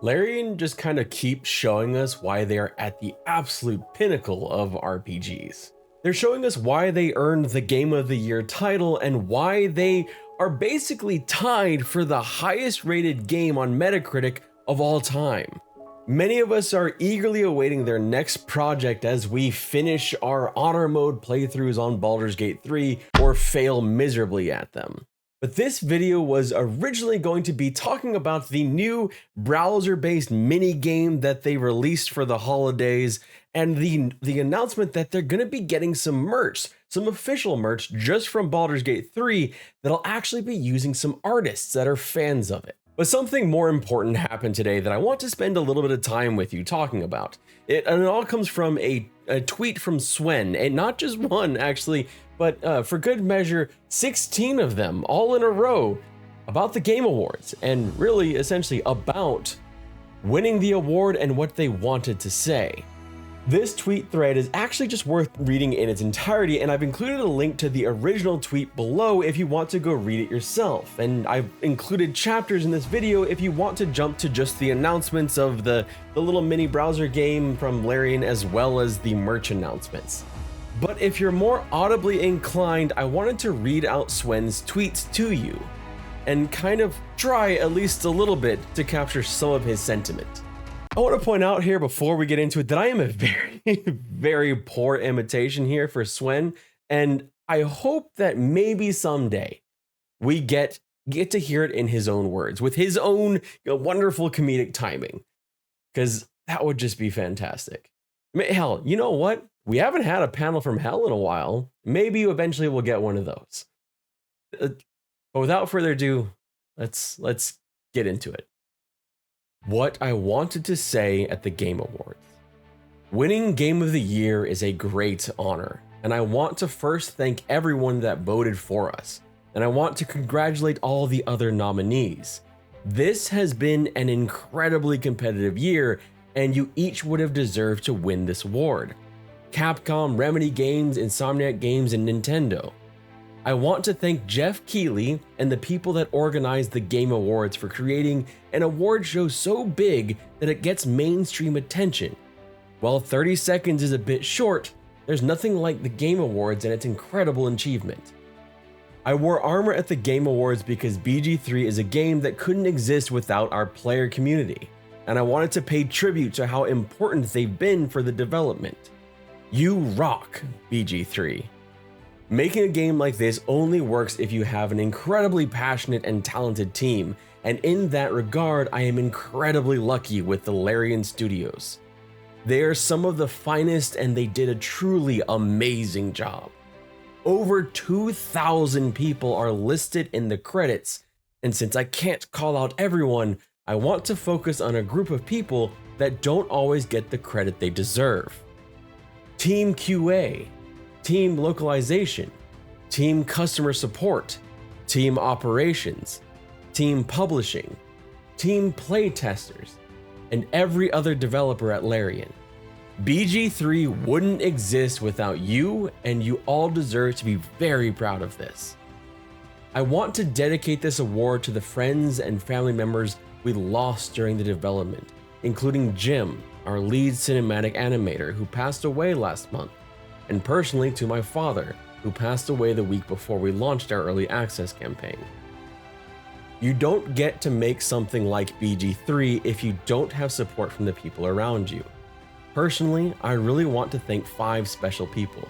Larian just kind of keeps showing us why they are at the absolute pinnacle of RPGs. They're showing us why they earned the Game of the Year title and why they are basically tied for the highest rated game on Metacritic of all time. Many of us are eagerly awaiting their next project as we finish our honor mode playthroughs on Baldur's Gate 3 or fail miserably at them. But this video was originally going to be talking about the new browser-based mini-game that they released for the holidays and the announcement that they're going to be getting some merch, some official merch just from Baldur's Gate 3 that'll actually be using some artists that are fans of it. But something more important happened today that I want to spend a little bit of time with you talking about. And it all comes from a tweet from Swen, and not just one actually, but for good measure, 16 of them all in a row about the Game Awards and really essentially about winning the award and what they wanted to say. This tweet thread is actually just worth reading in its entirety, and I've included a link to the original tweet below if you want to go read it yourself. And I've included chapters in this video if you want to jump to just the announcements of the little mini browser game from Larian as well as the merch announcements. But if you're more audibly inclined, I wanted to read out Swen's tweets to you and kind of try at least a little bit to capture some of his sentiment. I want to point out here before we get into it that I am a very, very poor imitation here for Swen, and I hope that maybe someday we get to hear it in his own words, with his own wonderful comedic timing, because that would just be fantastic. I mean, hell, you know what? We haven't had a panel from hell in a while. Maybe eventually we'll get one of those. But without further ado, let's get into it. What I wanted to say at the Game Awards. Winning Game of the Year is a great honor, and I want to first thank everyone that voted for us, and I want to congratulate all the other nominees. This has been an incredibly competitive year, and you each would have deserved to win this award. Capcom, Remedy Games, Insomniac Games, and Nintendo. I want to thank Jeff Keighley and the people that organized the Game Awards for creating an award show so big that it gets mainstream attention. While 30 seconds is a bit short, there's nothing like the Game Awards and its incredible achievement. I wore armor at the Game Awards because BG3 is a game that couldn't exist without our player community, and I wanted to pay tribute to how important they've been for the development. You rock, BG3. Making a game like this only works if you have an incredibly passionate and talented team, and in that regard, I am incredibly lucky with the Larian Studios. They are some of the finest and they did a truly amazing job. Over 2,000 people are listed in the credits, and since I can't call out everyone, I want to focus on a group of people that don't always get the credit they deserve. Team QA, Team Localization, Team Customer Support, Team Operations, Team Publishing, Team Playtesters, and every other developer at Larian. BG3 wouldn't exist without you, and you all deserve to be very proud of this. I want to dedicate this award to the friends and family members we lost during the development, including Jim, our lead cinematic animator who passed away last month, and personally to my father, who passed away the week before we launched our early access campaign. You don't get to make something like BG3 if you don't have support from the people around you. Personally, I really want to thank 5 special people: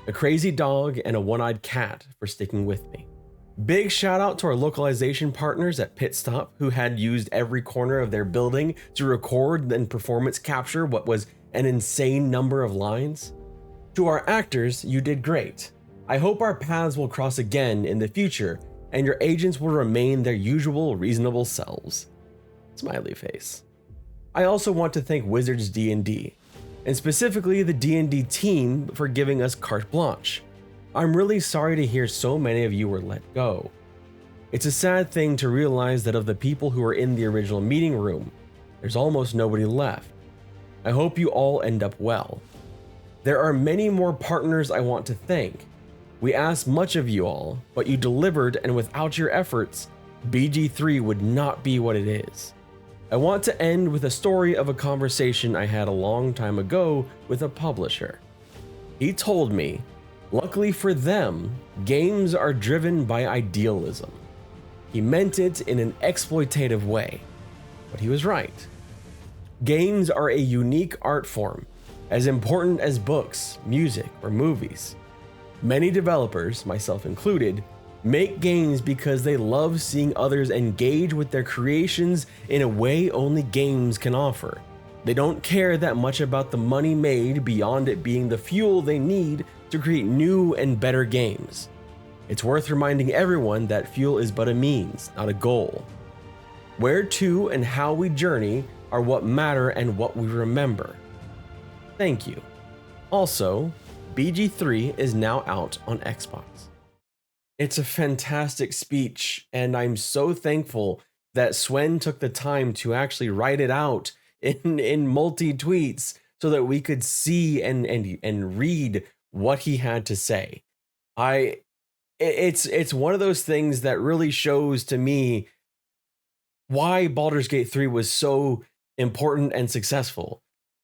a crazy dog and a one-eyed cat for sticking with me. Big shout out to our localization partners at Pitstop, who had used every corner of their building to record and performance capture what was an insane number of lines. To our actors, you did great. I hope our paths will cross again in the future and your agents will remain their usual reasonable selves. Smiley face. I also want to thank Wizards D&D, and specifically the D&D team for giving us carte blanche. I'm really sorry to hear so many of you were let go. It's a sad thing to realize that of the people who were in the original meeting room, there's almost nobody left. I hope you all end up well. There are many more partners I want to thank. We asked much of you all, but you delivered, and without your efforts, BG3 would not be what it is. I want to end with a story of a conversation I had a long time ago with a publisher. He told me, luckily for them, games are driven by idealism. He meant it in an exploitative way, but he was right. Games are a unique art form, as important as books, music, or movies. Many developers, myself included, make games because they love seeing others engage with their creations in a way only games can offer. They don't care that much about the money made beyond it being the fuel they need to create new and better games. It's worth reminding everyone that fuel is but a means, not a goal. Where to and how we journey are what matter and what we remember. Thank you. Also, BG3 is now out on Xbox. It's a fantastic speech, and I'm so thankful that Swen took the time to actually write it out in multi-tweets so that we could see and read what he had to say. It's one of those things that really shows to me why Baldur's Gate 3 was so important and successful,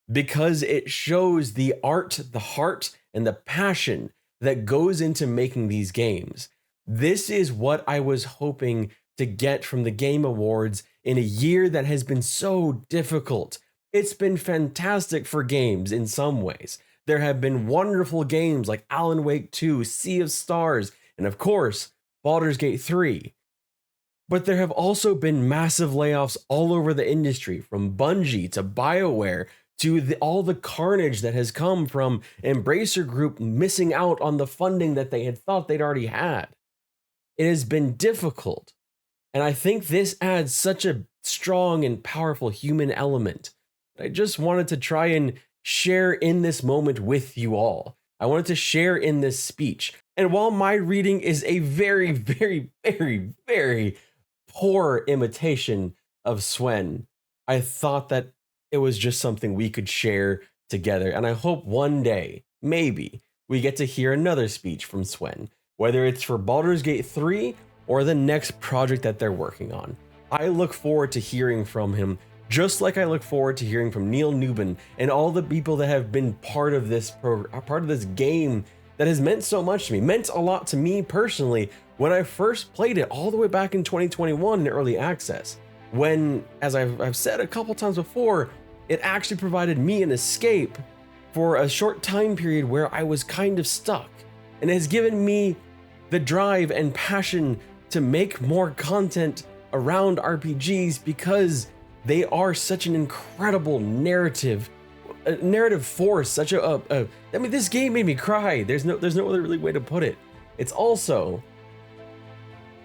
because it shows the art, the heart, and the passion that goes into making these games. This is what I was hoping to get from the Game Awards in a year that has been so difficult. It's been fantastic for games in some ways. There have been wonderful games like Alan Wake 2, Sea of Stars, and of course, Baldur's Gate 3. But there have also been massive layoffs all over the industry, from Bungie to BioWare to all the carnage that has come from Embracer Group missing out on the funding that they had thought they'd already had. It has been difficult, and I think this adds such a strong and powerful human element. I just wanted to try and share in this moment with you all. I wanted to share in this speech. And while my reading is a very, very, very, very poor imitation of Swen, I thought that it was just something we could share together. And I hope one day, maybe, we get to hear another speech from Swen, whether it's for Baldur's Gate 3 or the next project that they're working on. I look forward to hearing from him, just like I look forward to hearing from Neil Newbin and all the people that have been part of this game that has meant so much to me, meant a lot to me personally when I first played it all the way back in 2021 in early access. When, as I've said a couple times before, it actually provided me an escape for a short time period where I was kind of stuck, and it has given me the drive and passion to make more content around RPGs because they are such an incredible narrative force. Such I mean, this game made me cry. There's no other really way to put it. It's also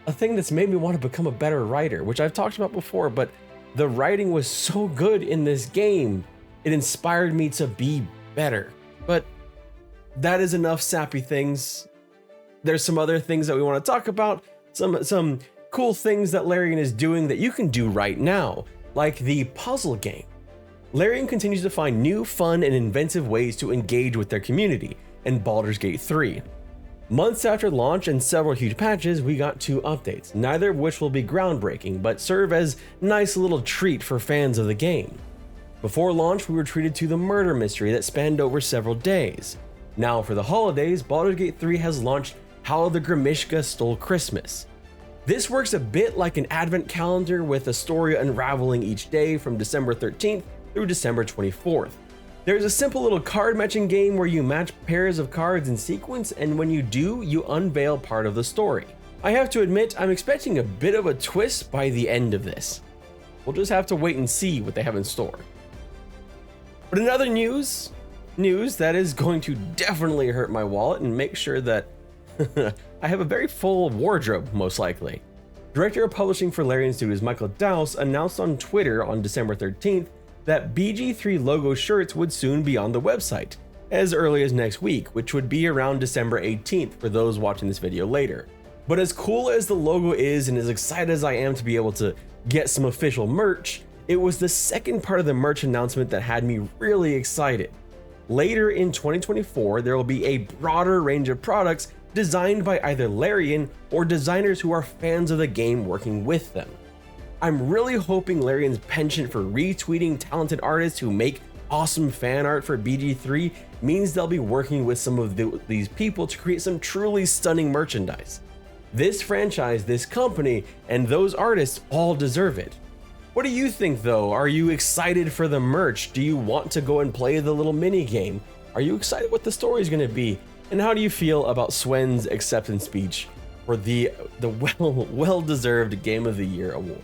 a thing that's made me want to become a better writer, which I've talked about before, but the writing was so good in this game, it inspired me to be better. But that is enough sappy things. There's some other things that we want to talk about, some cool things that Larian is doing that you can do right now, like the puzzle game. Larian continues to find new, fun, and inventive ways to engage with their community in Baldur's Gate 3. Months after launch and several huge patches, we got 2 updates, neither of which will be groundbreaking, but serve as a nice little treat for fans of the game. Before launch, we were treated to the murder mystery that spanned over several days. Now for the holidays, Baldur's Gate 3 has launched How the Grimishka Stole Christmas. This works a bit like an advent calendar, with a story unraveling each day from December 13th through December 24th. There's a simple little card matching game where you match pairs of cards in sequence, and when you do, you unveil part of the story. I have to admit, I'm expecting a bit of a twist by the end of this. We'll just have to wait and see what they have in store. But in other news that is going to definitely hurt my wallet and make sure that I have a very full wardrobe, most likely. Director of Publishing for Larian Studios Michael Dowse announced on Twitter on December 13th that BG3 logo shirts would soon be on the website, as early as next week, which would be around December 18th for those watching this video later. But as cool as the logo is, and as excited as I am to be able to get some official merch, it was the second part of the merch announcement that had me really excited. Later in 2024, there will be a broader range of products designed by either Larian or designers who are fans of the game working with them. I'm really hoping Larian's penchant for retweeting talented artists who make awesome fan art for BG3 means they'll be working with some of these people to create some truly stunning merchandise. This franchise, this company, and those artists all deserve it. What do you think though? Are you excited for the merch? Do you want to go and play the little mini game? Are you excited what the story is going to be? And how do you feel about Swen's acceptance speech for the well-deserved Game of the Year award?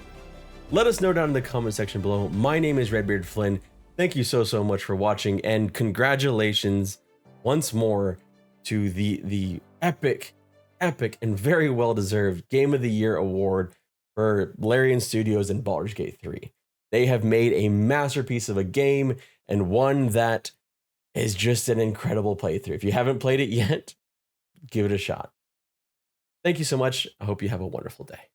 Let us know down in the comment section below. My name is Redbeard Flynn. Thank you so much for watching, and congratulations once more to the epic and very well-deserved Game of the Year award for Larian Studios and Baldur's Gate 3. They have made a masterpiece of a game, and one that is just an incredible playthrough. If you haven't played it yet, give it a shot. Thank you so much. I hope you have a wonderful day.